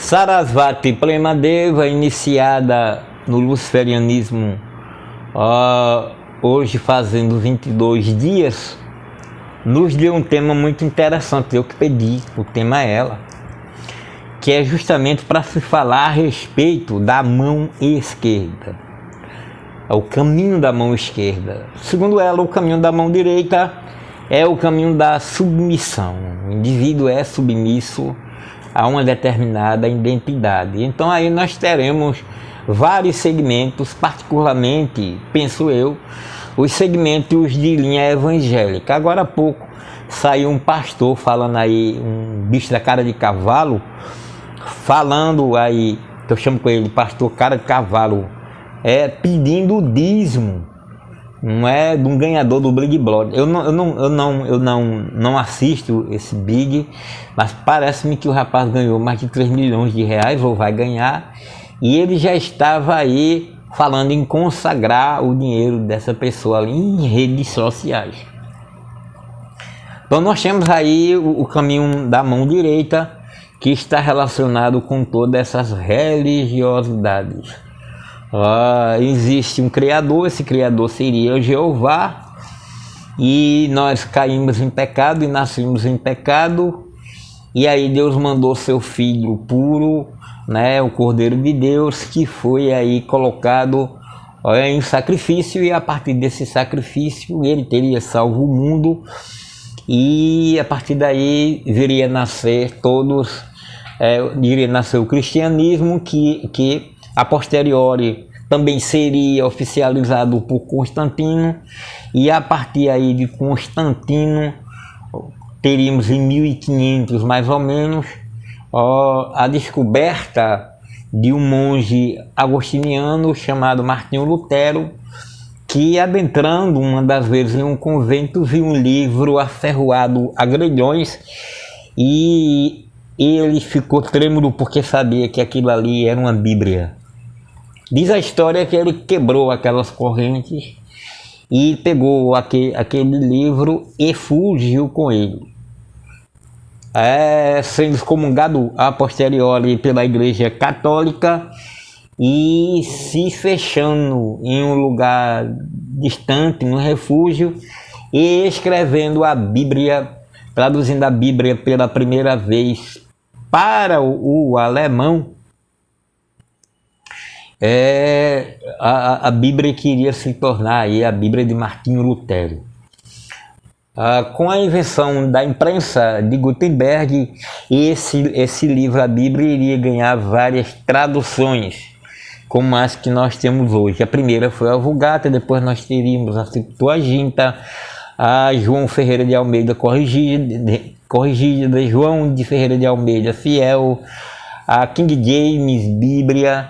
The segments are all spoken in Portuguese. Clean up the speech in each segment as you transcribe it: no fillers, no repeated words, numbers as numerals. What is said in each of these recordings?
Sarasvati Premadeva, iniciada no luciferianismo hoje fazendo 22 dias, nos deu um tema muito interessante. Eu que pedi o tema a ela, que é justamente para se falar a respeito da mão esquerda, o caminho da mão esquerda. Segundo ela, o caminho da mão direita é o caminho da submissão. O indivíduo é submisso a uma determinada identidade. Então aí nós teremos vários segmentos, particularmente, penso eu, os segmentos de linha evangélica. Agora há pouco saiu um pastor falando aí, um bicho da cara de cavalo, falando aí, que eu chamo com ele pastor cara de cavalo, pedindo o dízimo, não é de um ganhador do Big Brother. Eu não assisto esse Big, mas parece-me que o rapaz ganhou mais de 3 milhões de reais, ou vai ganhar, e ele já estava aí falando em consagrar o dinheiro dessa pessoa ali em redes sociais. Então nós temos aí o caminho da mão direita, que está relacionado com todas essas religiosidades. Existe um Criador, esse Criador seria Jeová, e nós caímos em pecado e nascemos em pecado, e aí Deus mandou seu Filho puro, né, o Cordeiro de Deus, que foi aí colocado em sacrifício, e a partir desse sacrifício ele teria salvo o mundo, e a partir daí viria nascer iria nascer o cristianismo, que a posteriori também seria oficializado por Constantino, e a partir aí de Constantino teríamos em 1500 mais ou menos a descoberta de um monge agostiniano chamado Martinho Lutero, que, adentrando uma das vezes em um convento, viu um livro aferroado a grilhões, e ele ficou trêmulo porque sabia que aquilo ali era uma Bíblia. Diz a história que ele quebrou aquelas correntes e pegou aquele livro e fugiu com ele, sendo excomungado a posteriori pela Igreja Católica e se fechando em um lugar distante, um refúgio, e escrevendo a Bíblia, traduzindo a Bíblia pela primeira vez para o alemão. A Bíblia que iria se tornar aí a Bíblia de Martinho Lutero. Com a invenção da imprensa de Gutenberg, esse livro, a Bíblia, iria ganhar várias traduções, como as que nós temos hoje. A primeira foi a Vulgata, depois nós teríamos a Septuaginta, a João Ferreira de Almeida corrigida, João de Ferreira de Almeida fiel, a King James Bíblia,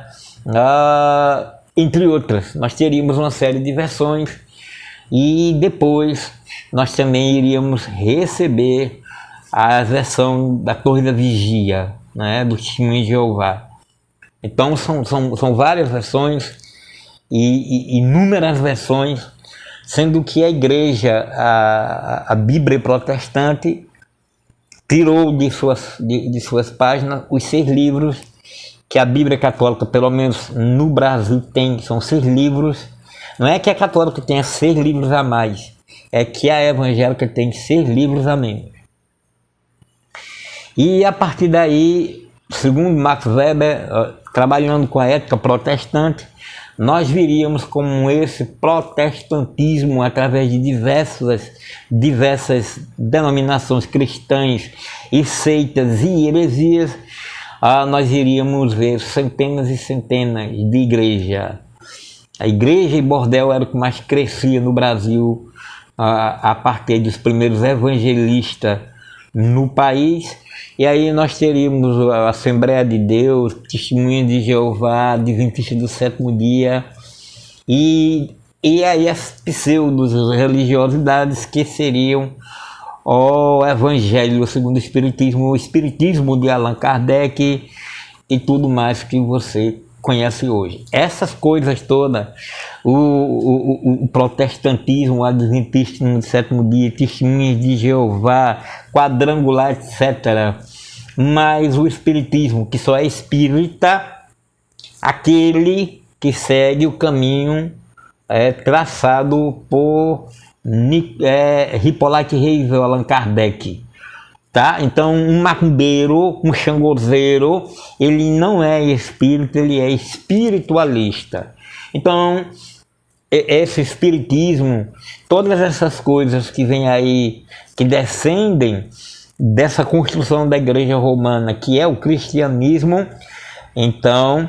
entre outras. Nós teríamos uma série de versões, e depois nós também iríamos receber a versão da Torre da Vigia, né, do Testemunho de Jeová. Então são várias versões e inúmeras versões, sendo que a igreja, a Bíblia protestante, tirou de suas páginas os 6 livros que a Bíblia católica, pelo menos no Brasil, tem. São 6 livros. Não é que a católica tenha 6 livros a mais, é que a evangélica tem 6 livros a menos. E a partir daí, segundo Max Weber, trabalhando com a ética protestante, nós viríamos como esse protestantismo, através de diversas denominações cristãs e seitas e heresias, nós iríamos ver centenas e centenas de igrejas. A igreja e bordel era o que mais crescia no Brasil a partir dos primeiros evangelistas no país. E aí nós teríamos a Assembleia de Deus, Testemunho de Jeová, Adventista do Sétimo Dia, e aí as pseudo-religiosidades que seriam o Evangelho segundo o Espiritismo de Allan Kardec e tudo mais que você conhece hoje. Essas coisas todas, o protestantismo, o adventismo do sétimo dia, testemunhas de Jeová, quadrangular, etc., mas o espiritismo, que só é espírita, aquele que segue o caminho traçado por Hippolyte Reis ou Allan Kardec. Tá? Então, um macumbeiro, um xangozeiro, ele não é espírita, ele é espiritualista. Então, esse espiritismo, todas essas coisas que vêm aí, que descendem dessa construção da igreja romana, que é o cristianismo, então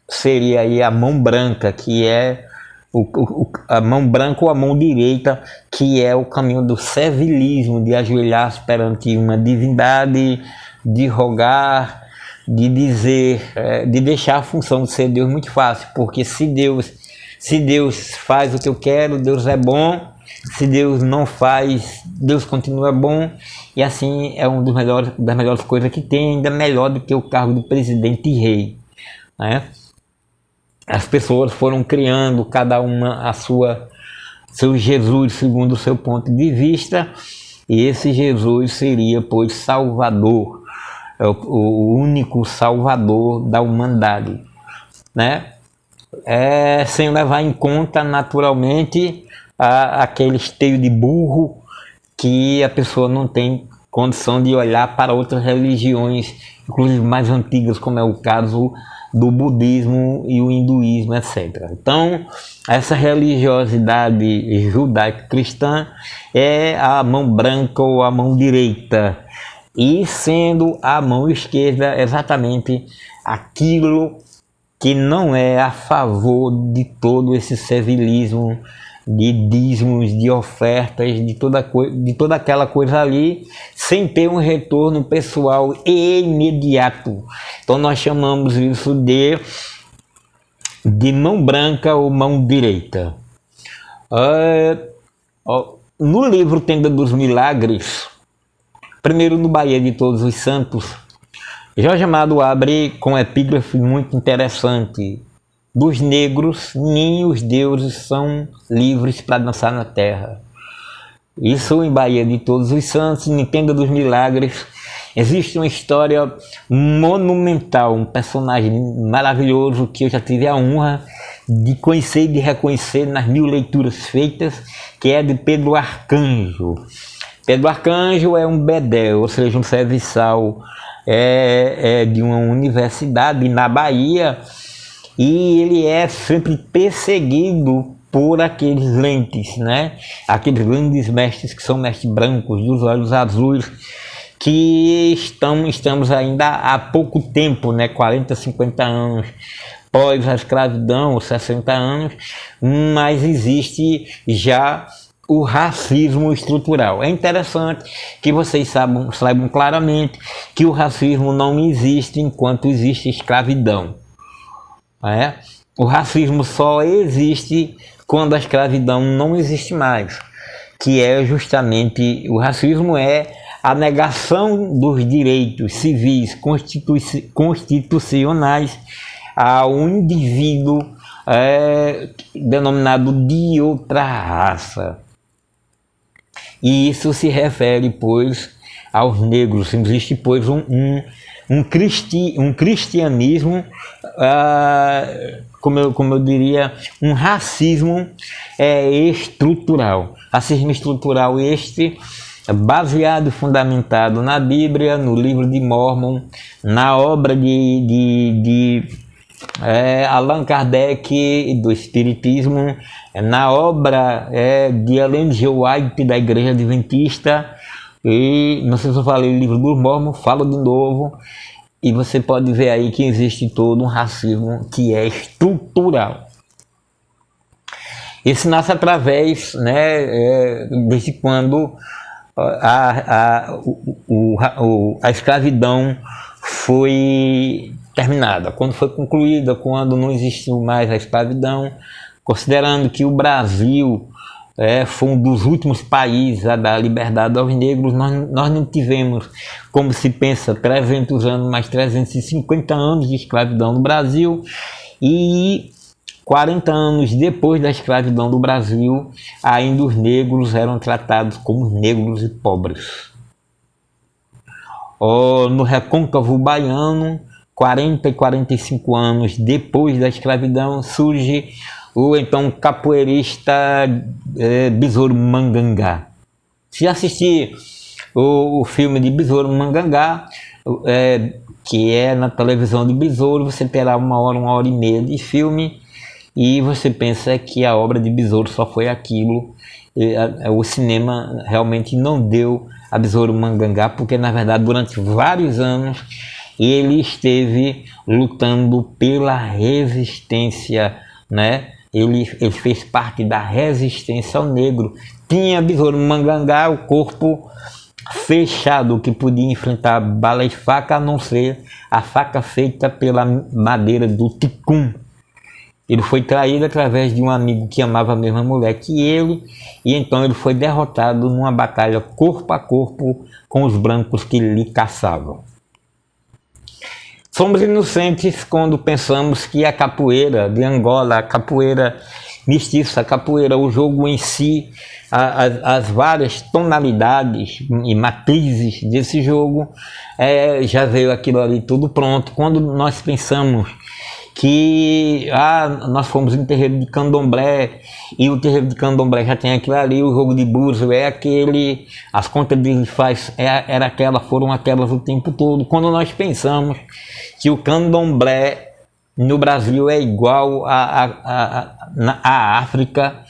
seria aí a mão branca, que é a mão branca ou a mão direita, que é o caminho do servilismo, de ajoelhar perante uma divindade, de rogar, de dizer, de deixar a função de ser Deus muito fácil, porque se Deus faz o que eu quero, Deus é bom. Se Deus não faz, Deus continua bom. E assim é uma das melhores coisas que tem, ainda melhor do que o cargo de presidente e rei, né? As pessoas foram criando cada uma seu Jesus segundo o seu ponto de vista, e esse Jesus seria, pois, Salvador, o único Salvador da humanidade, né? Sem levar em conta, naturalmente, aquele esteio de burro que a pessoa não tem condição de olhar para outras religiões, inclusive mais antigas, como é o caso do budismo e o hinduísmo, etc. Então, essa religiosidade judaico-cristã é a mão branca ou a mão direita, e sendo a mão esquerda exatamente aquilo que não é a favor de todo esse servilismo, de dízimos, de ofertas, de toda aquela coisa ali, sem ter um retorno pessoal e imediato. Então nós chamamos isso de mão branca ou mão direita. No livro Tenda dos Milagres, primeiro no Bahia de Todos os Santos, Jorge Amado abre com um epígrafe muito interessante: dos negros, nem os deuses são livres para dançar na terra. Isso em Bahia de Todos os Santos, em Tenda dos Milagres, existe uma história monumental, um personagem maravilhoso que eu já tive a honra de conhecer e de reconhecer nas 1000 leituras feitas, que é de Pedro Arcanjo. Pedro Arcanjo é um bedel, ou seja, um serviçal de uma universidade na Bahia, e ele é sempre perseguido por aqueles lentes, né? Aqueles grandes mestres que são mestres brancos, dos olhos azuis, que estamos ainda há pouco tempo, né? 40, 50 anos pós a escravidão, ou 60 anos, mas existe já o racismo estrutural. É interessante que vocês saibam claramente que o racismo não existe enquanto existe escravidão. O racismo só existe quando a escravidão não existe mais, que é justamente, o racismo é a negação dos direitos civis constitucionais ao indivíduo denominado de outra raça. E isso se refere, pois, aos negros. Existe, pois, um cristianismo, como eu diria, um racismo estrutural. Racismo estrutural este, baseado e fundamentado na Bíblia, no livro de Mórmon, na obra de Allan Kardec do Espiritismo, na obra de Ellen G. White da Igreja Adventista, e não sei se eu falei o livro do Mórmon, falo de novo, e você pode ver aí que existe todo um racismo que é estrutural. Esse nasce através, né, desde quando a escravidão foi terminada, quando foi concluída, quando não existiu mais a escravidão, considerando que o Brasil foi um dos últimos países a dar liberdade aos negros. Nós não tivemos, como se pensa, 300 anos, mais 350 anos de escravidão no Brasil, e 40 anos depois da escravidão do Brasil, ainda os negros eram tratados como negros e pobres. no recôncavo baiano, 40 e 45 anos depois da escravidão, surge o então capoeirista Besouro Mangangá. Se assistir o filme de Besouro Mangangá, que é na televisão de Besouro, você terá 1 hora e meia de filme, e você pensa que a obra de Besouro só foi aquilo. O cinema realmente não deu a Besouro Mangangá, porque na verdade durante vários anos ele esteve lutando pela resistência, né? Ele fez parte da resistência ao negro. Tinha Besouro Mangangá o corpo fechado, que podia enfrentar bala e faca, a não ser a faca feita pela madeira do ticum. Ele foi traído através de um amigo que amava a mesma mulher que ele, e então ele foi derrotado numa batalha corpo a corpo com os brancos que lhe caçavam. Somos inocentes quando pensamos que a capoeira de Angola, a capoeira mestiça, a capoeira, o jogo em si, as várias tonalidades e matrizes desse jogo, já veio aquilo ali tudo pronto. Quando nós pensamos que nós fomos em terreiro de candomblé e o terreiro de candomblé já tem aquilo ali, o jogo de búzio é aquele, as contas dele foram aquelas o tempo todo. Quando nós pensamos que o candomblé no Brasil é igual à África,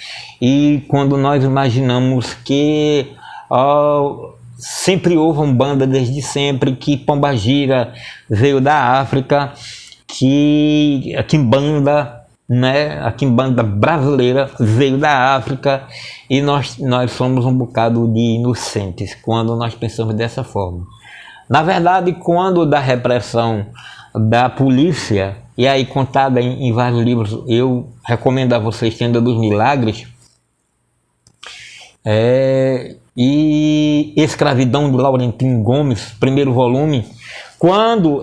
e quando nós imaginamos que sempre houve Umbanda desde sempre, que Pombagira veio da África, que a Quimbanda, né, a Quimbanda brasileira veio da África, e nós somos um bocado de inocentes quando nós pensamos dessa forma. Na verdade, quando da repressão da polícia, e aí contada em vários livros, eu recomendo a vocês Tenda dos Milagres, e Escravidão de Laurentino Gomes, primeiro volume, quando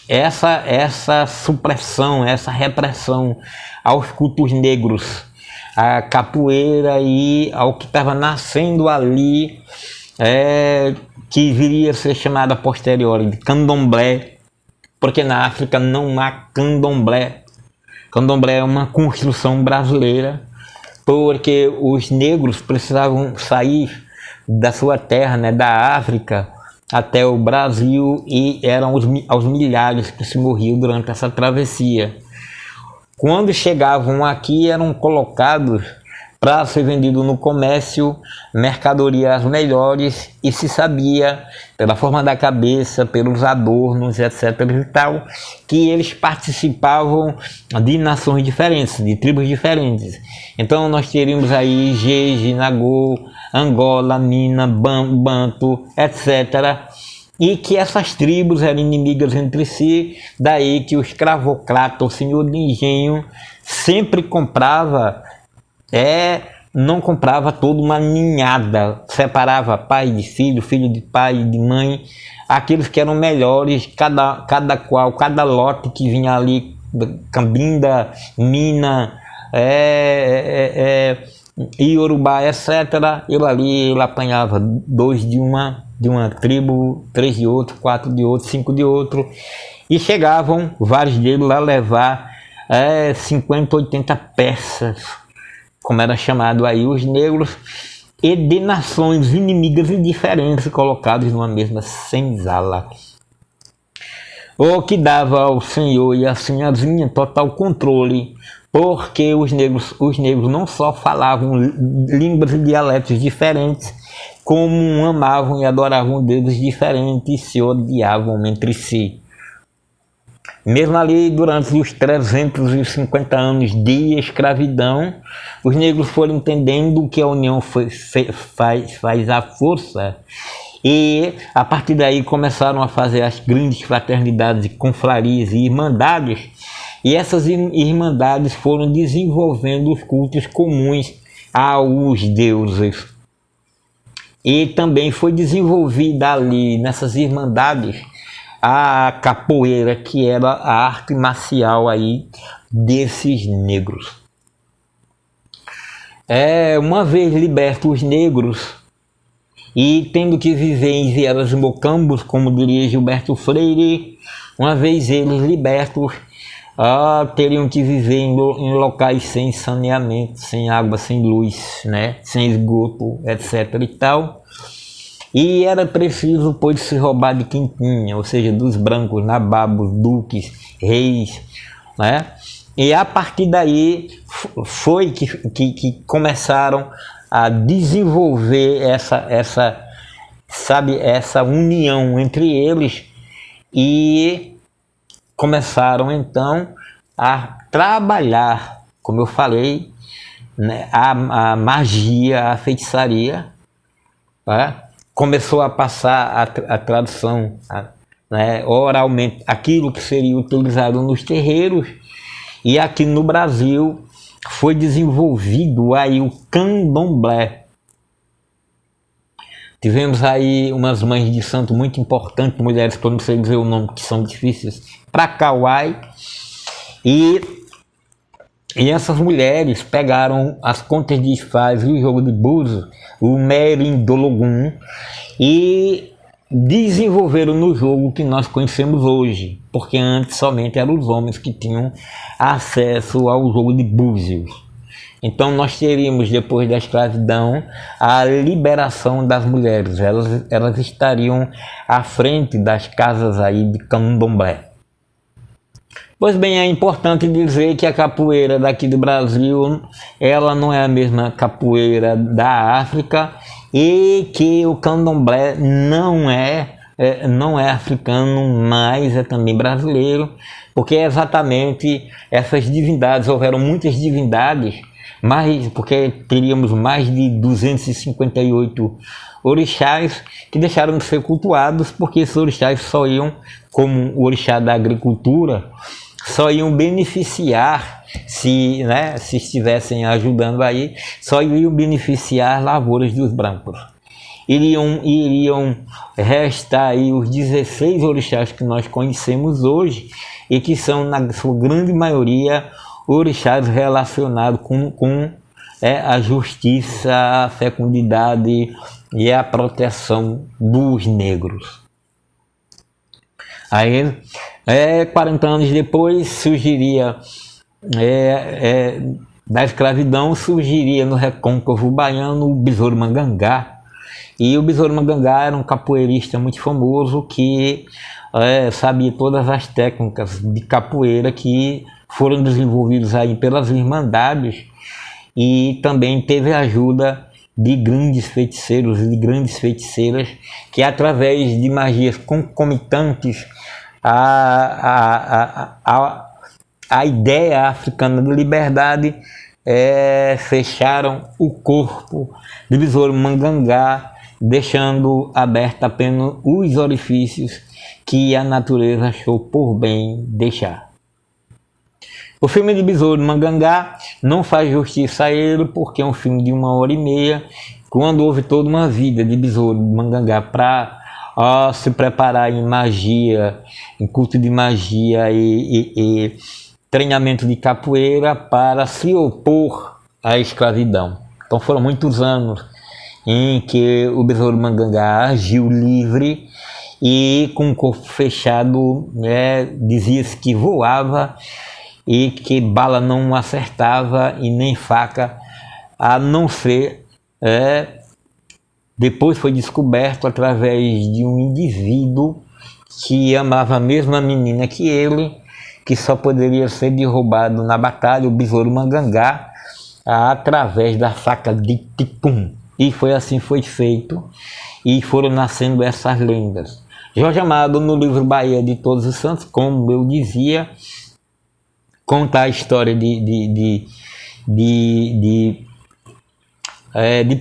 essa supressão, essa repressão aos cultos negros, a capoeira e ao que estava nascendo ali, que viria a ser chamada a posteriori de candomblé, porque na África não há candomblé. Candomblé é uma construção brasileira, porque os negros precisavam sair da sua terra, né, da África, até o Brasil, e eram aos milhares que se morriam durante essa travessia. Quando chegavam aqui, eram colocados para ser vendido no comércio mercadorias melhores, e se sabia, pela forma da cabeça, pelos adornos, etc. e tal, que eles participavam de nações diferentes, de tribos diferentes. Então nós teríamos aí Jeje, Nagô, Angola, Mina, Banto, etc. E que essas tribos eram inimigas entre si, daí que o escravocrata, o senhor de engenho, sempre comprava, não comprava toda uma ninhada, separava pai de filho, filho de pai e de mãe, aqueles que eram melhores, cada lote que vinha ali, Cambinda, Mina, Iorubá, etc. Ele apanhava 2 de uma tribo, 3 de outro, 4 de outro, 5 de outro, e chegavam vários deles lá levar 50, 80 peças, como era chamado aí os negros, e de nações inimigas e diferentes colocados numa mesma senzala. O que dava ao senhor e à senhorzinha total controle, porque os negros não só falavam línguas e dialetos diferentes, como amavam e adoravam deuses diferentes e se odiavam entre si. Mesmo ali durante os 350 anos de escravidão, os negros foram entendendo que a união faz a força, e a partir daí começaram a fazer as grandes fraternidades, confrarias e irmandades, e essas irmandades foram desenvolvendo os cultos comuns aos deuses. E também foi desenvolvida ali nessas irmandades a capoeira, que era a arte marcial aí desses negros. Uma vez libertos os negros, e tendo que viver em vielas e mocambos, como diria Gilberto Freire, uma vez eles libertos, teriam que viver em locais sem saneamento, sem água, sem luz, né? Sem esgoto, etc. e tal. E era preciso, pois, se roubar de quem tinha, ou seja, dos brancos, nababos, duques, reis, né? E a partir daí foi que começaram a desenvolver essa união entre eles e começaram então a trabalhar, como eu falei, né, a magia, a feitiçaria, né? Começou a passar a tradução, né, oralmente, aquilo que seria utilizado nos terreiros, e aqui no Brasil foi desenvolvido aí o candomblé. Tivemos aí umas mães de santo muito importantes, mulheres que eu não sei dizer o nome, que são difíceis, para Kauai, e essas mulheres pegaram as contas de faz e o jogo de búzios, o Merindologum, e desenvolveram no jogo que nós conhecemos hoje, porque antes somente eram os homens que tinham acesso ao jogo de búzios. Então nós teríamos, depois da escravidão, a liberação das mulheres. Elas estariam à frente das casas aí de candomblé. Pois bem, é importante dizer que a capoeira daqui do Brasil, ela não é a mesma capoeira da África, e que o candomblé não é africano, mas é também brasileiro, porque exatamente essas divindades, houveram muitas divindades, porque teríamos mais de 258 orixás que deixaram de ser cultuados, porque esses orixás só iam, como o orixá da agricultura, só iam beneficiar, se estivessem ajudando aí, só iriam beneficiar lavouras dos brancos. Iriam restar aí os 16 orixás que nós conhecemos hoje, e que são, na sua grande maioria, orixás relacionados com a justiça, a fecundidade e a proteção dos negros. Aí, 40 anos depois, surgiria da escravidão, surgiria no recôncavo baiano o Besouro Mangangá. E o Besouro Mangangá era um capoeirista muito famoso que sabia todas as técnicas de capoeira que foram desenvolvidas aí pelas Irmandades, e também teve a ajuda de grandes feiticeiros e de grandes feiticeiras que, através de magias concomitantes a ideia africana de liberdade, fecharam o corpo do Besouro Mangangá, deixando aberto apenas os orifícios que a natureza achou por bem deixar. O filme de Besouro Mangangá não faz justiça a ele, porque é um filme de 1h30, quando houve toda uma vida de Besouro Mangangá para se preparar em magia, em culto de magia e treinamento de capoeira para se opor à escravidão. Então foram muitos anos em que o Besouro Mangangá agiu livre e com o corpo fechado, dizia-se que voava e que bala não acertava e nem faca, a não ser depois foi descoberto através de um indivíduo que amava a mesma menina que ele, que só poderia ser derrubado na batalha, o Besouro Mangangá, através da faca de Ticum. E foi assim foi feito, e foram nascendo essas lendas. Jorge Amado, no livro Bahia de Todos os Santos, como eu dizia, conta a história de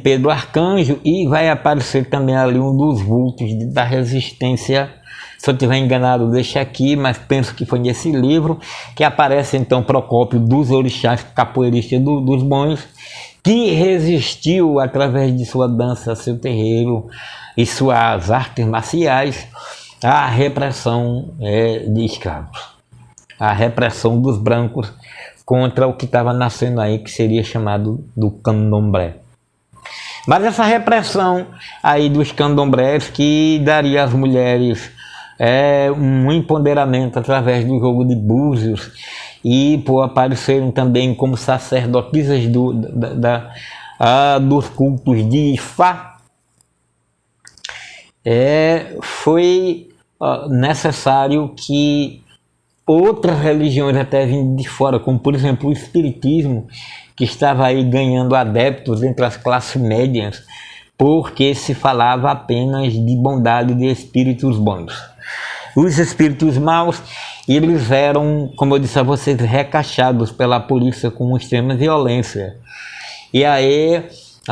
Pedro Arcanjo, e vai aparecer também ali um dos vultos da resistência. Se eu estiver enganado, deixa aqui, mas penso que foi nesse livro que aparece então Procópio dos orixás capoeiristas dos bons, que resistiu através de sua dança, seu terreiro e suas artes marciais à repressão de escravos, a repressão dos brancos contra o que estava nascendo aí, que seria chamado do candomblé. Mas essa repressão aí dos candomblés que daria às mulheres um empoderamento através do jogo de búzios e por aparecerem também como sacerdotisas dos cultos de Ifá, foi necessário que outras religiões até vindo de fora, como por exemplo o espiritismo, que estava aí ganhando adeptos entre as classes médias, porque se falava apenas de bondade de espíritos bons. Os espíritos maus, eles eram, como eu disse a vocês, recaixados pela polícia com extrema violência. E aí,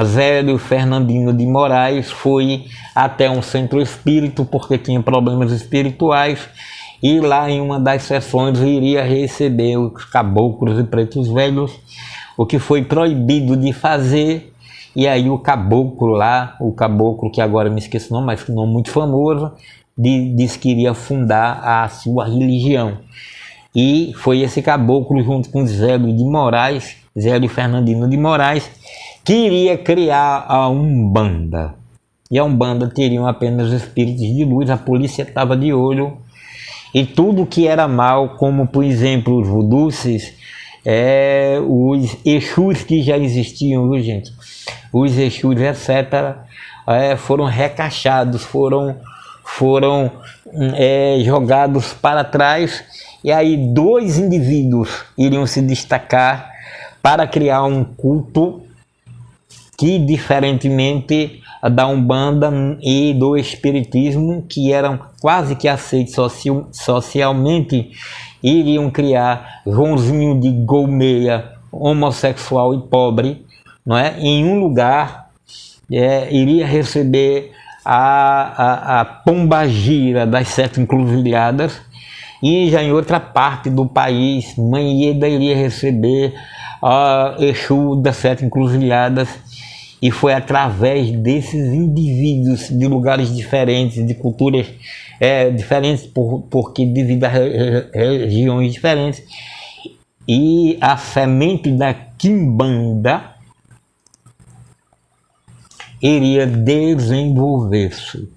Zélio Fernandino de Moraes foi até um centro espírita porque tinha problemas espirituais, e lá em uma das sessões iria receber os caboclos e pretos velhos, o que foi proibido de fazer. E aí o caboclo que agora me esqueço o nome, mas um nome muito famoso, disse que iria fundar a sua religião. E foi esse caboclo, junto com Zélio Fernandino de Moraes, que iria criar a Umbanda. E a Umbanda teriam apenas espíritos de luz, a polícia estava de olho, e tudo que era mal, como por exemplo os voodoos, os Exus que já existiam, viu gente? Os Exus, etc., foram recaixados, foram jogados para trás, e aí 2 indivíduos iriam se destacar para criar um culto que, diferentemente da Umbanda e do Espiritismo, que eram quase que aceitos socialmente, iriam criar Joãozinho de Golmeia, homossexual e pobre, não é? Em um lugar, iria receber a pombagira das 7 encruzilhadas, e já em outra parte do país, Manheda iria receber a Exu das 7 encruzilhadas. E foi através desses indivíduos de lugares diferentes, de culturas diferentes, porque devido a regiões diferentes, e a semente da quimbanda iria desenvolver-se.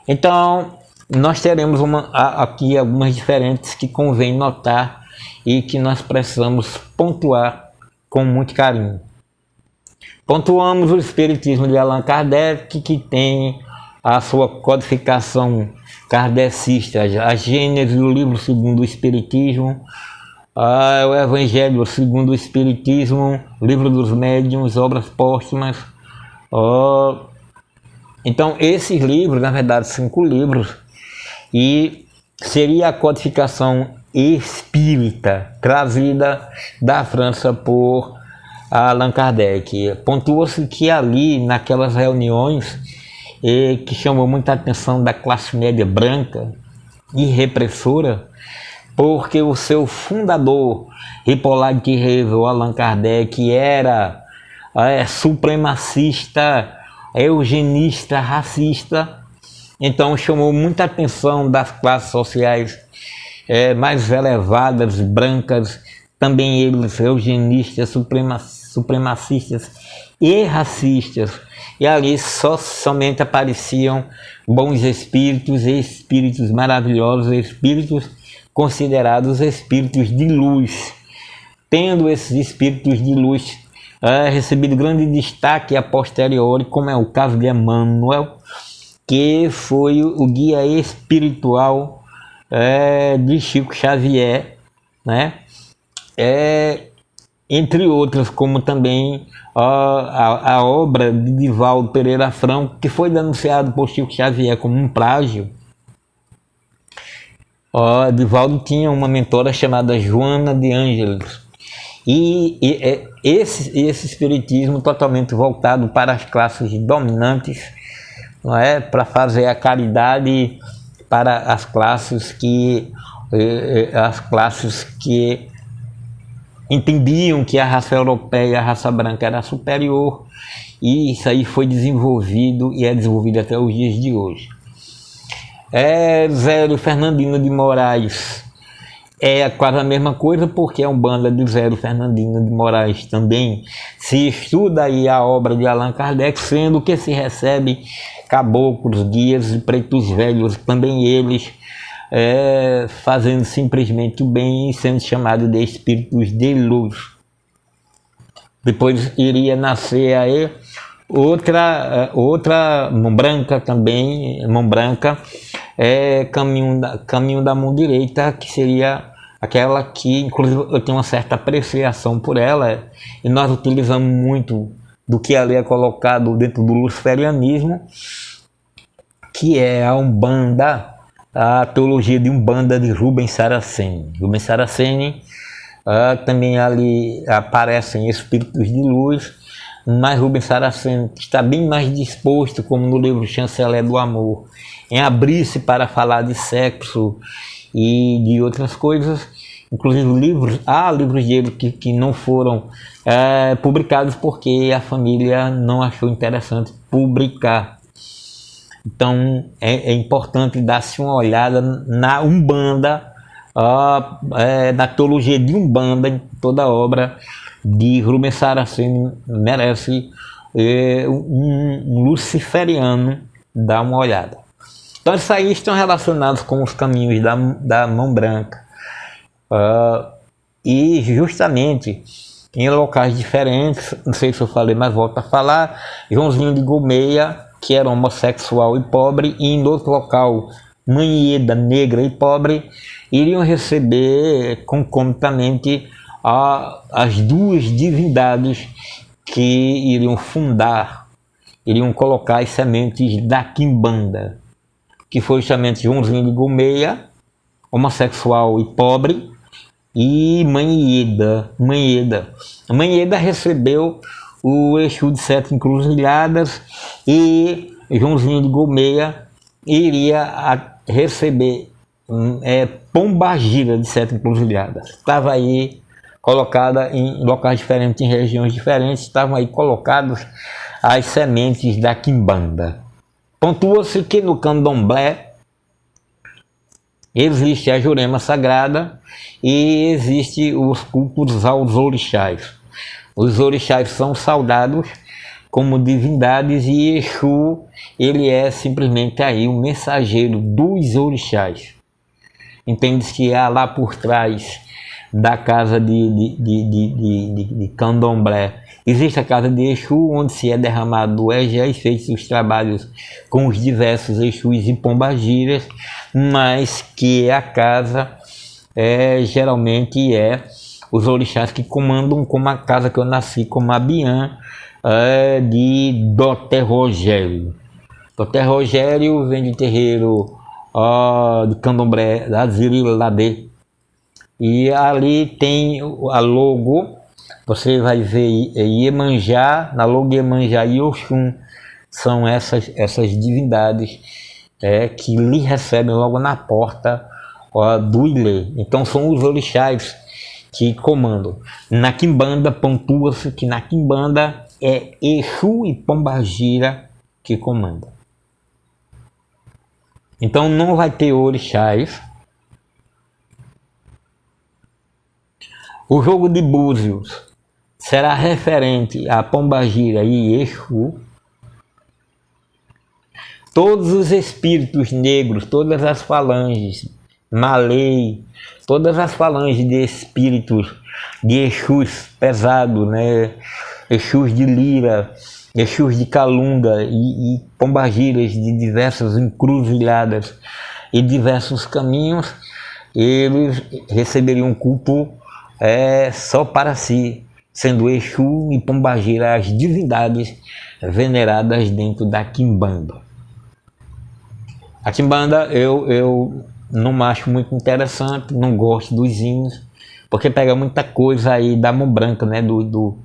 Então, nós teremos aqui algumas diferenças que convém notar e que nós precisamos pontuar com muito carinho. Pontuamos o Espiritismo de Allan Kardec, que tem a sua codificação kardecista, a Gênese do livro segundo o Espiritismo, o Evangelho segundo o Espiritismo, Livro dos Médiuns, Obras Póstumas. Então, esses livros, na verdade, 5 livros, e seria a codificação espírita trazida da França por Allan Kardec. Pontua-se que ali, naquelas reuniões, que chamou muita atenção da classe média branca e repressora, porque o seu fundador, Hippolyte Revel, Allan Kardec, era supremacista, eugenista, racista. Então chamou muita atenção das classes sociais mais elevadas, brancas, também eles eugenistas, supremacistas e racistas. E ali somente apareciam bons espíritos e espíritos maravilhosos, espíritos considerados espíritos de luz. Tendo esses espíritos de luz recebido grande destaque a posteriori, como é o caso de Emmanuel, que foi o guia espiritual de Chico Xavier, né? Entre outras, como também a obra de Divaldo Pereira Franco, que foi denunciado por Chico Xavier como um plágio. Divaldo tinha uma mentora chamada Joana de Ângeles, e esse espiritismo totalmente voltado para as classes dominantes, não é? Para fazer a caridade para as classes que entendiam que a raça europeia, a raça branca era superior, e isso aí foi desenvolvido e é desenvolvido até os dias de hoje. Zélio Fernandino de Moraes quase a mesma coisa, porque a Umbanda de Zélio Fernandino de Moraes também se estuda aí a obra de Allan Kardec, sendo que se recebe caboclos, guias e pretos velhos, também eles fazendo simplesmente o bem e sendo chamados de espíritos de luz. Depois iria nascer aí outra mão branca também, mão branca, caminho da mão direita, que seria aquela que, inclusive, eu tenho uma certa apreciação por ela, e nós utilizamos muito do que ali é colocado dentro do luciferianismo, que é a Umbanda, a teologia de Umbanda de Rubens Saraceni. Rubens Saraceni, também ali aparecem espíritos de luz, mas Rubens Saraceni está bem mais disposto, como no livro Chanceler do Amor, em abrir-se para falar de sexo e de outras coisas. Inclusive há livros dele que não foram publicados porque a família não achou interessante publicar. Então é importante dar-se uma olhada na Umbanda, na teologia de Umbanda, em toda a obra de Rubens Saraceni merece um luciferiano dar uma olhada. Então isso aí estão relacionados com os caminhos da mão branca. E justamente em locais diferentes, não sei se eu falei, mas volto a falar, Joãozinho de Gomeia, que era homossexual e pobre, e em outro local, Manhieda, negra e pobre, iriam receber concomitantemente as duas divindades que iriam colocar as sementes da Quimbanda, que foi justamente Joãozinho de Gomeia, homossexual e pobre, e Manhieda. Manhieda recebeu o Exu de Sete Encruzilhadas, e Joãozinho de Gomeia iria receber Pombagira de Sete Encruzilhadas. Estava aí colocada em locais diferentes, em regiões diferentes, estavam aí colocados as sementes da Quimbanda. Pontua-se que no Candomblé existe a Jurema Sagrada e existe os cultos aos orixás. Os orixás são saudados como divindades e Exu, ele é simplesmente aí um mensageiro dos orixás. Entende-se que há lá por trás da casa de Candomblé existe a casa de Exu, onde se é derramado o egé e feitos os trabalhos com os diversos Exus e Pombagiras, mas que a casa geralmente os orixás que comandam, como a casa que eu nasci, como a Bian, de Doté Rogério. Doté Rogério vem de terreiro de Candomblé, da Ziriladê. E ali tem a logo, você vai ver Iemanjá, na logo Iemanjá e Oxum, são essas divindades que lhe recebem logo na porta do Ilê. Então são os orixás que comandam. Na Quimbanda, pontua-se que na Quimbanda é Exu e Pombagira que comandam. Então não vai ter orixás. O jogo de búzios será referente a Pombagira e Exu. Todos os espíritos negros, todas as falanges, Malay, todas as falanges de espíritos de Exus pesados, né? Exus de Lira, Exus de Calunga e Pombagiras de diversas encruzilhadas e diversos caminhos, eles receberiam um culto só para si, sendo Exu e Pombagira as divindades veneradas dentro da Quimbanda. A Quimbanda eu não acho muito interessante, não gosto dos hinos, porque pega muita coisa aí da mão branca, né, do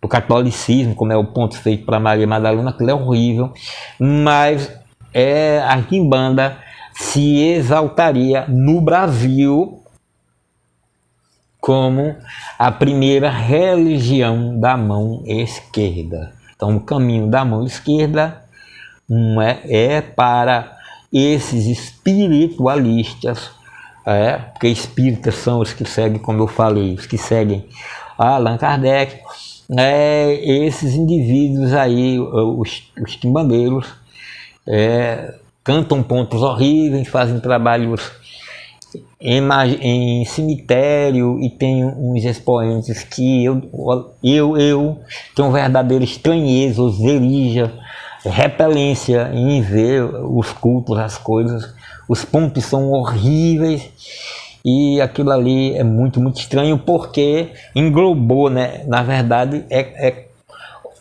catolicismo, como é o ponto feito para Maria Madalena, aquilo é horrível, mas a Quimbanda se exaltaria no Brasil como a primeira religião da mão esquerda. Então o caminho da mão esquerda é para esses espiritualistas, porque espíritas são os que seguem, como eu falei, os que seguem Allan Kardec, esses indivíduos aí, os quimbandeiros, cantam pontos horríveis, fazem trabalhos em cemitério, e tem uns expoentes que eu tenho verdadeira estranheza, ouserija, repelência em ver os cultos, as coisas. Os pontos são horríveis e aquilo ali é muito, muito estranho, porque englobou, né? Na verdade,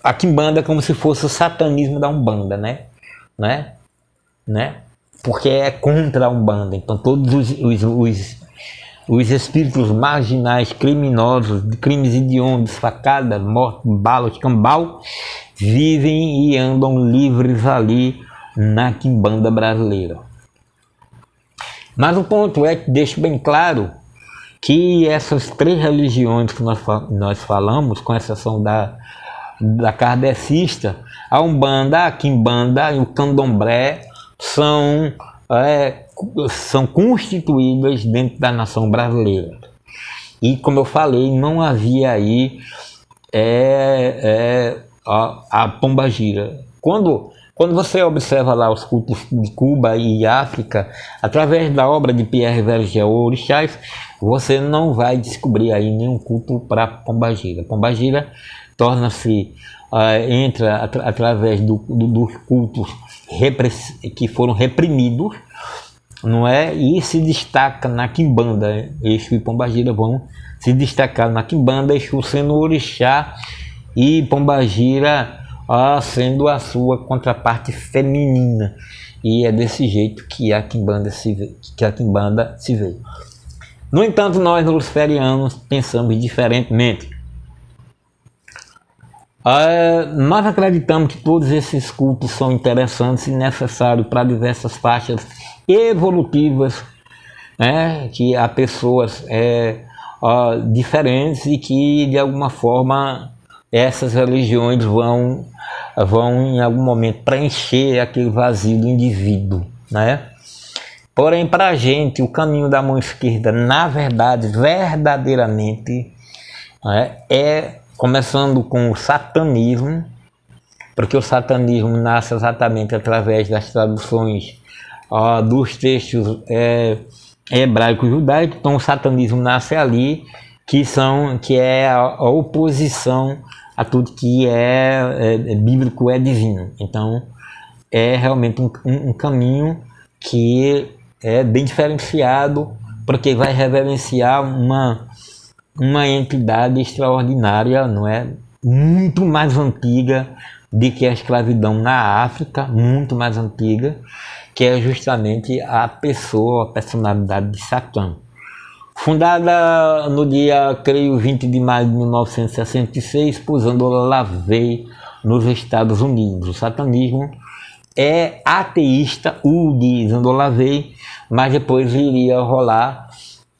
a quimbanda é como se fosse o satanismo da Umbanda, né? Porque é contra a Umbanda. Então todos os espíritos marginais, criminosos, de crimes hediondos, facadas, morte, bala, cambau, vivem e andam livres ali na quimbanda brasileira. Mas o ponto é que deixo bem claro que essas três religiões que nós falamos, com exceção da kardecista, a Umbanda, a quimbanda e o candomblé são constituídas dentro da nação brasileira. E como eu falei, não havia aí a pombagira. Quando você observa lá os cultos de Cuba e África, através da obra de Pierre Vergel Orixás, você não vai descobrir aí nenhum culto para pombagira. Pombagira torna-se, entra através dos cultos que foram reprimidos, não é? E se destaca na quimbanda. Exu e pombagira vão se destacar na quimbanda, Exu sendo orixá e pombagira sendo a sua contraparte feminina. E é desse jeito que a quimbanda se vê. No entanto, nós luciferianos pensamos diferentemente. Nós acreditamos que todos esses cultos são interessantes e necessários para diversas faixas evolutivas, que há pessoas diferentes, e que de alguma forma essas religiões vão em algum momento preencher aquele vazio do indivíduo, né? Porém, para a gente, o caminho da mão esquerda, na verdade, verdadeiramente, começando com o satanismo, porque o satanismo nasce exatamente através das traduções dos textos hebraicos judaicos. Então o satanismo nasce ali, que é a oposição a tudo que é bíblico, é divino. Então é realmente um caminho que é bem diferenciado, porque vai reverenciar uma entidade extraordinária, não é? Muito mais antiga do que a escravidão na África, muito mais antiga, que é justamente a personalidade de Satã. Fundada no dia, creio, 20 de maio de 1966, por Zandola LaVey, nos Estados Unidos. O satanismo é ateísta, o de Zandola LaVey, mas depois iria rolar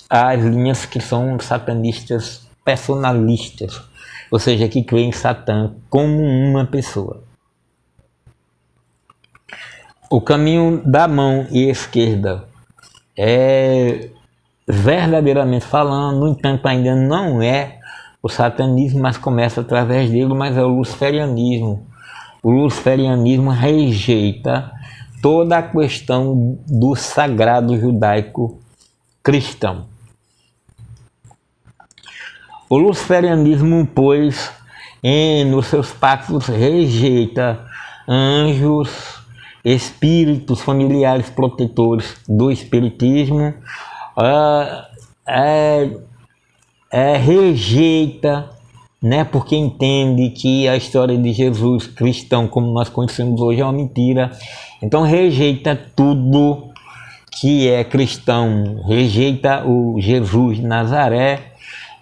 as linhas que são satanistas personalistas, ou seja, que creem em Satã como uma pessoa. O caminho da mão esquerda verdadeiramente falando, no entanto, ainda não é o satanismo, mas começa através dele, mas é o luciferianismo. O luciferianismo rejeita toda a questão do sagrado judaico cristão. O luciferianismo, pois, nos seus pactos rejeita anjos, espíritos familiares protetores do espiritismo, rejeita, né, porque entende que a história de Jesus cristão, como nós conhecemos hoje, é uma mentira. Então rejeita tudo que é cristão, rejeita o Jesus de Nazaré,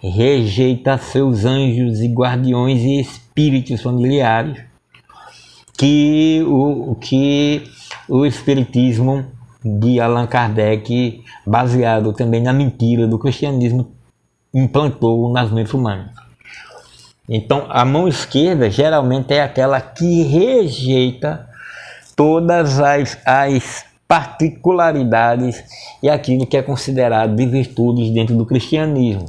rejeita seus anjos e guardiões e espíritos familiares, que o espiritismo de Allan Kardec, baseado também na mentira do cristianismo, implantou nas mentes humanas. Então a mão esquerda geralmente é aquela que rejeita todas as particularidades e aquilo que é considerado de virtudes dentro do cristianismo,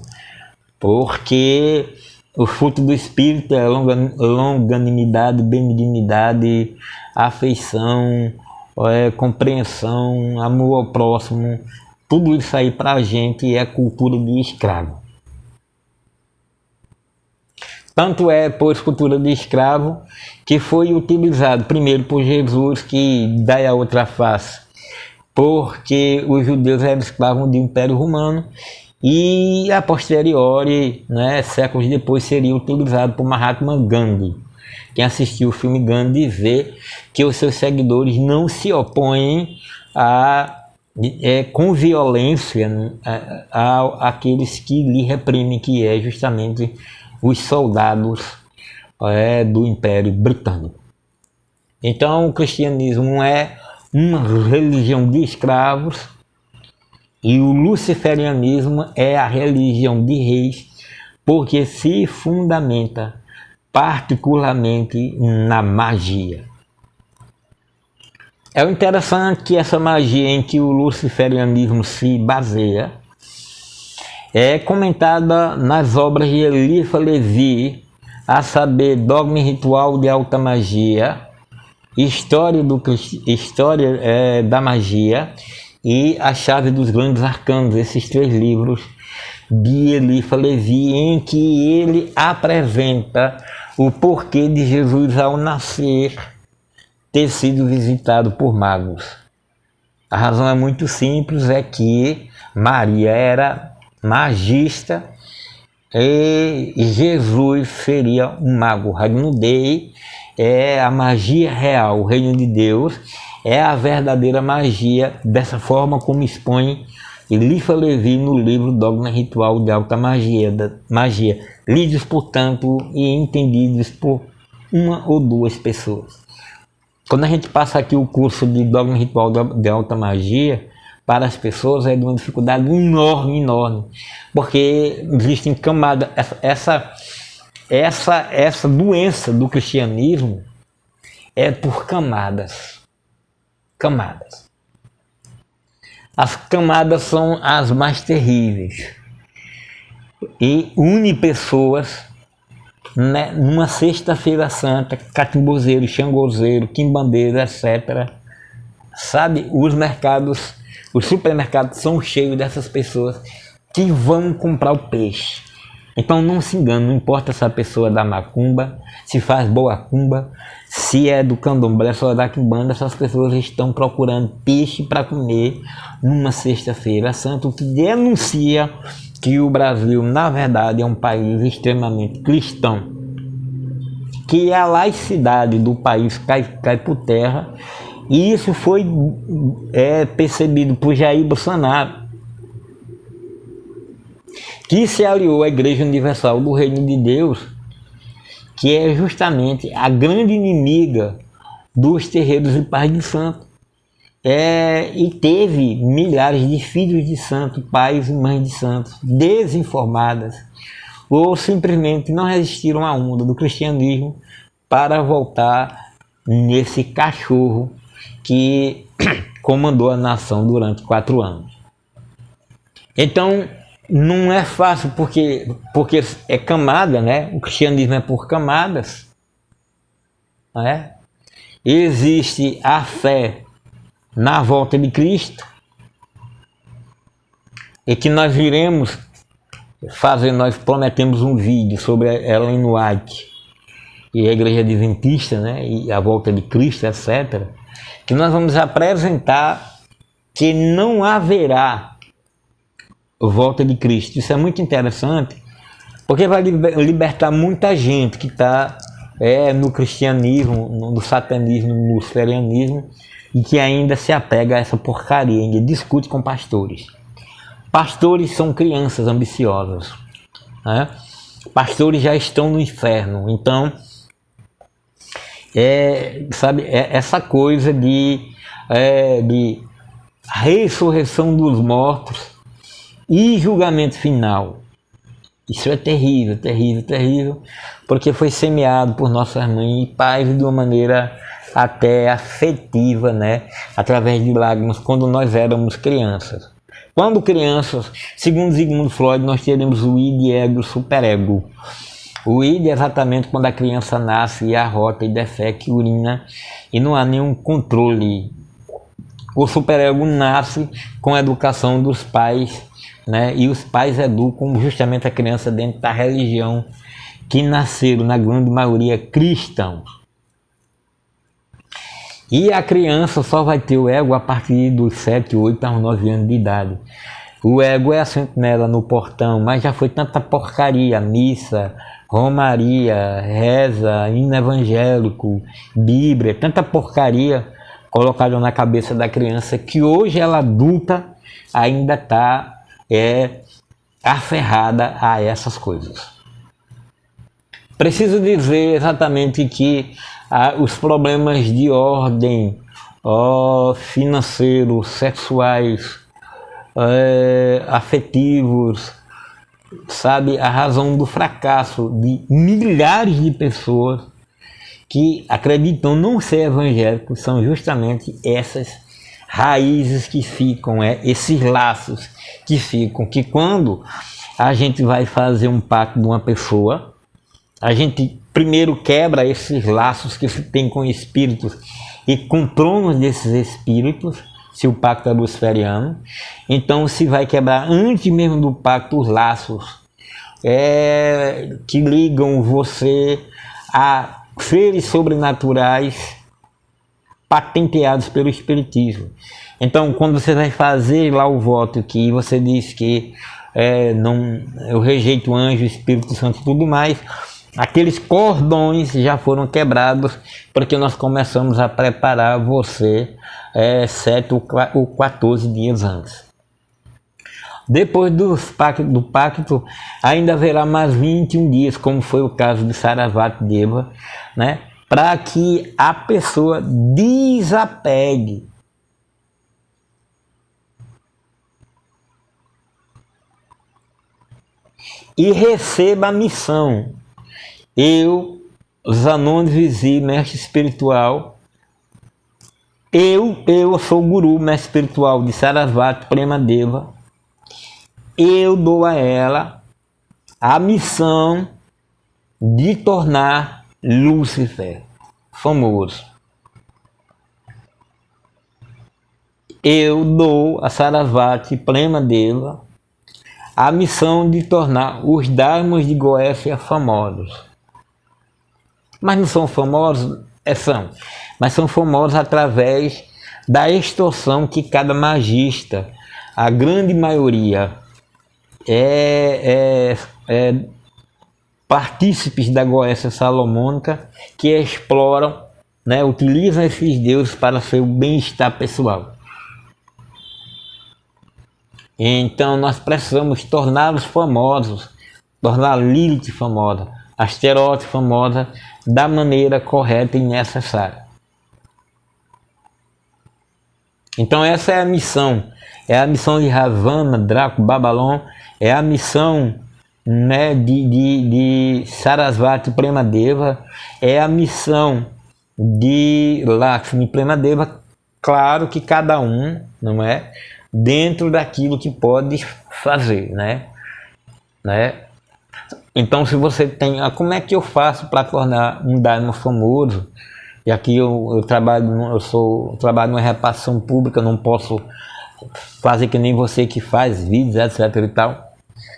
porque O fruto do Espírito é longanimidade, benignidade, afeição, compreensão, amor ao próximo. Tudo isso aí para a gente é cultura de escravo. Tanto é, pois, cultura de escravo que foi utilizado primeiro por Jesus, que dá a outra face, porque os judeus eram escravos do Império Romano, e a posteriori, né, séculos depois, seria utilizado por Mahatma Gandhi. Quem assistiu o filme Gandhi vê que os seus seguidores não se opõem com violência, né, àqueles que lhe reprimem, que é justamente os soldados do Império Britânico. Então o cristianismo é uma religião de escravos e o luciferianismo é a religião de reis, porque se fundamenta particularmente na magia. É interessante que essa magia em que o luciferianismo se baseia é comentada nas obras de Eliphas Levi, a saber, Dogma e Ritual de Alta Magia, História da Magia e A Chave dos Grandes Arcanos, esses 3 livros de Eliphas Levi, em que ele apresenta o porquê de Jesus, ao nascer, ter sido visitado por magos. A razão é muito simples, é que Maria era magista e Jesus seria um mago. O Reino Dei é a magia real, o reino de Deus é a verdadeira magia, dessa forma como expõe Eliphas Levi no livro Dogma e Ritual de Alta Magia, lidos, portanto, e entendidos por 1 ou 2 pessoas. Quando a gente passa aqui o curso de Dogma e Ritual de Alta Magia, para as pessoas é de uma dificuldade enorme, porque existem camadas. Essa doença do cristianismo é por camadas. As camadas são as mais terríveis e une pessoas, né, numa sexta-feira santa, catimbozeiro, xangozeiro, quimbandeiro, etc. Sabe, os supermercados são cheios dessas pessoas que vão comprar o peixe. Então não se engane, não importa se a pessoa é da macumba, se faz boa cumba, se é do candomblé, só da quimbanda, essas pessoas estão procurando peixe para comer numa sexta-feira santa, o que denuncia que o Brasil, na verdade, é um país extremamente cristão, que a laicidade do país cai por terra. E isso foi percebido por Jair Bolsonaro, que se aliou à Igreja Universal do Reino de Deus, que é justamente a grande inimiga dos terreiros e pais de santo. E teve milhares de filhos de santo, pais e mães de santos, desinformadas, ou simplesmente não resistiram à onda do cristianismo para voltar nesse cachorro que comandou a nação durante 4 anos. Então, não é fácil, porque é camada, né? O cristianismo é por camadas, né? Existe a fé na volta de Cristo, e que nós iremos fazer, nós prometemos um vídeo sobre Ellen White e a Igreja Adventista, né? E a volta de Cristo, etc., que nós vamos apresentar que não haverá volta de Cristo. Isso é muito interessante, porque vai libertar muita gente que está no cristianismo, no satanismo, no luciferianismo, e que ainda se apega a essa porcaria, ainda discute com pastores. Pastores são crianças ambiciosas, né? Pastores já estão no inferno. Então, essa coisa de ressurreição dos mortos e julgamento final. Isso é terrível, porque foi semeado por nossas mães e pais de uma maneira até afetiva, né? Através de lágrimas, quando nós éramos crianças. Quando crianças, segundo Sigmund Freud, nós teremos o id, ego, superego. O id é exatamente quando a criança nasce e arrota e defeca e urina e não há nenhum controle. O superego nasce com a educação dos pais, né? E os pais educam justamente a criança dentro da religião que nasceram, na grande maioria, cristãos. E a criança só vai ter o ego a partir dos 7, 8 aos 9 anos de idade. O ego é a sentinela no portão, mas já foi tanta porcaria, missa, romaria, reza, hino evangélico, Bíblia, tanta porcaria colocada na cabeça da criança que hoje ela adulta ainda está aferrada a essas coisas. Preciso dizer exatamente que os problemas de ordem financeiro, sexuais, afetivos, sabe, a razão do fracasso de milhares de pessoas que acreditam não ser evangélicos são justamente essas raízes que ficam, esses laços que ficam, que quando a gente vai fazer um pacto de uma pessoa, a gente primeiro quebra esses laços que se tem com espíritos e com tronos desses espíritos, se o pacto é luciferiano. Então se vai quebrar antes mesmo do pacto os laços que ligam você a seres sobrenaturais patenteados pelo espiritismo. Então quando você vai fazer lá o voto que você diz que eu rejeito o anjo, o Espírito Santo e tudo mais, aqueles cordões já foram quebrados, porque nós começamos a preparar você 7 ou 14 dias antes. Depois do pacto, ainda haverá mais 21 dias, como foi o caso de Saravati Deva, né? Para que a pessoa desapegue. E receba a missão. Eu, Zanon Vizi, mestre espiritual, eu sou o guru, mestre espiritual de Saravati Prema Deva. Eu dou a ela a missão de tornar Lúcifer famoso. Eu dou a Saravati Prema Deva a missão de tornar os Dharmas de Goécia famosos. Mas não são famosos? Mas são famosos através da extorsão que cada magista, a grande maioria, partícipes da Goécia Salomônica, que exploram, né, utilizam esses deuses para seu bem-estar pessoal. Então nós precisamos torná-los famosos, tornar Lilith famosa, Asterote famosa, da maneira correta e necessária. Então essa é a missão de Ravana, Draco, Babalon, é a missão, né, de Sarasvati Prema Deva, é a missão de Lakshmi Prema Deva, claro que cada um, não é, dentro daquilo que pode fazer, né? Então se você tem, como é que eu faço para tornar um Dharma famoso? E aqui eu trabalho numa repartição pública, não posso fazer que nem você que faz vídeos, etc e tal.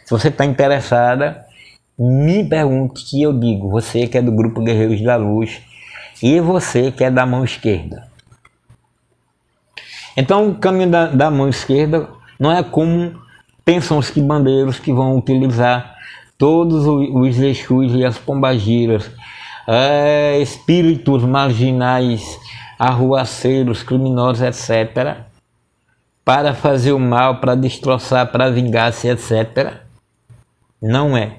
Se você está interessada, me pergunte, que eu digo, você que é do grupo Guerreiros da Luz e você que é da mão esquerda. Então o caminho da mão esquerda não é como pensam os quibandeiros, que vão utilizar todos os Exus e as pombagiras, espíritos marginais, arruaceiros, criminosos, etc., para fazer o mal, para destroçar, para vingar-se, etc. Não é.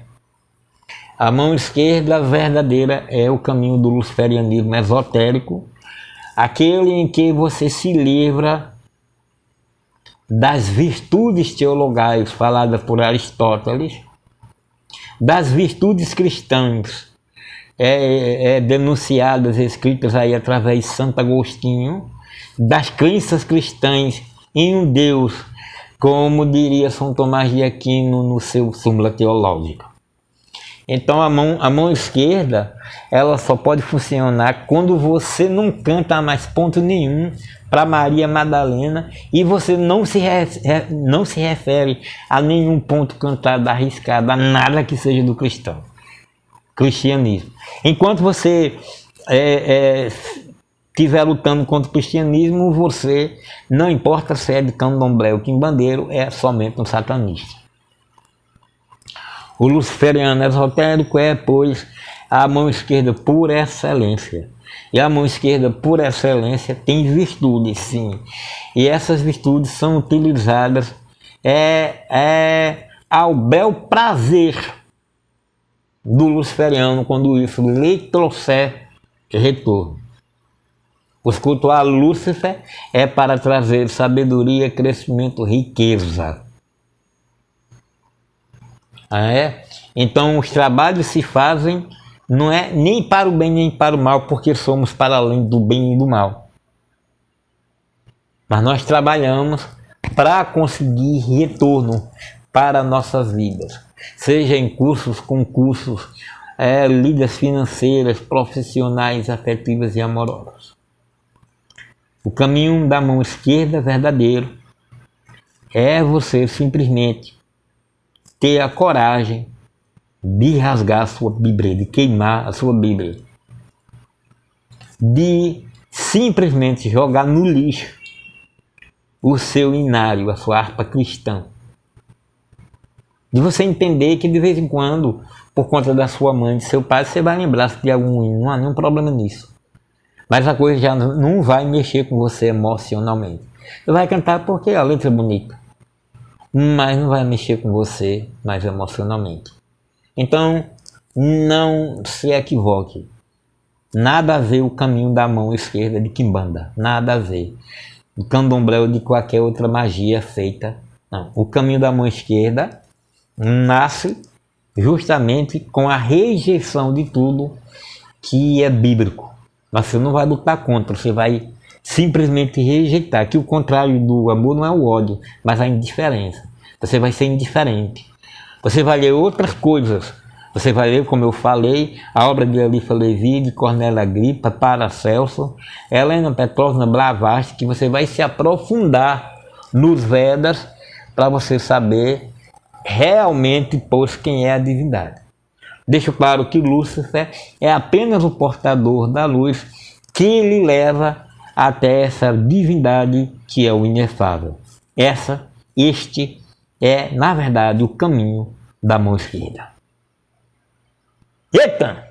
A mão esquerda verdadeira é o caminho do luciferianismo esotérico, aquele em que você se livra das virtudes teologais faladas por Aristóteles, das virtudes cristãs denunciadas, escritas aí através de Santo Agostinho, das crenças cristãs em um Deus, como diria São Tomás de Aquino no seu Súmula Teológica. Então a mão esquerda, ela só pode funcionar quando você não canta mais ponto nenhum para Maria Madalena e você não se refere a nenhum ponto cantado, arriscado, a nada que seja do cristianismo. Enquanto você estiver lutando contra o cristianismo, você, não importa se é de candomblé ou quimbandeiro, é somente um satanista. O luciferiano esotérico é, pois, a mão esquerda por excelência. E a mão esquerda por excelência tem virtudes, sim. E essas virtudes são utilizadas ao bel prazer do luciferiano quando isso lhe trouxer retorno. Os cultos a Lúcifer é para trazer sabedoria, crescimento, riqueza. Então os trabalhos se fazem não é nem para o bem nem para o mal, porque somos para além do bem e do mal. Mas nós trabalhamos para conseguir retorno para nossas vidas, seja em cursos, concursos, lidas financeiras, profissionais, afetivas e amorosas. O caminho da mão esquerda verdadeiro é você simplesmente ter a coragem de rasgar a sua Bíblia, de queimar a sua Bíblia, de simplesmente jogar no lixo o seu inário, a sua harpa cristã, de você entender que de vez em quando, por conta da sua mãe, de seu pai, você vai lembrar de algum hino, não há nenhum problema nisso, mas a coisa já não vai mexer com você emocionalmente. Você vai cantar porque a letra é bonita, mas não vai mexer com você mais emocionalmente. Então, não se equivoque. Nada a ver o caminho da mão esquerda de quimbanda. Nada a ver. Do candomblé ou de qualquer outra magia feita. Não. O caminho da mão esquerda nasce justamente com a rejeição de tudo que é bíblico. Mas você não vai lutar contra, você vai simplesmente rejeitar. Que o contrário do amor não é o ódio, mas a indiferença. Você vai ser indiferente. Você vai ler outras coisas. Você vai ler, como eu falei, a obra de Elifa Levi, de Cornélia Agripa, Paracelso, Helena Petrovna Blavatsky, que você vai se aprofundar nos Vedas para você saber realmente, pois, quem é a divindade. Deixo claro que Lúcifer é apenas o portador da luz que lhe leva até essa divindade que é o inefável. Este é, na verdade, o caminho da mão esquerda. Eita!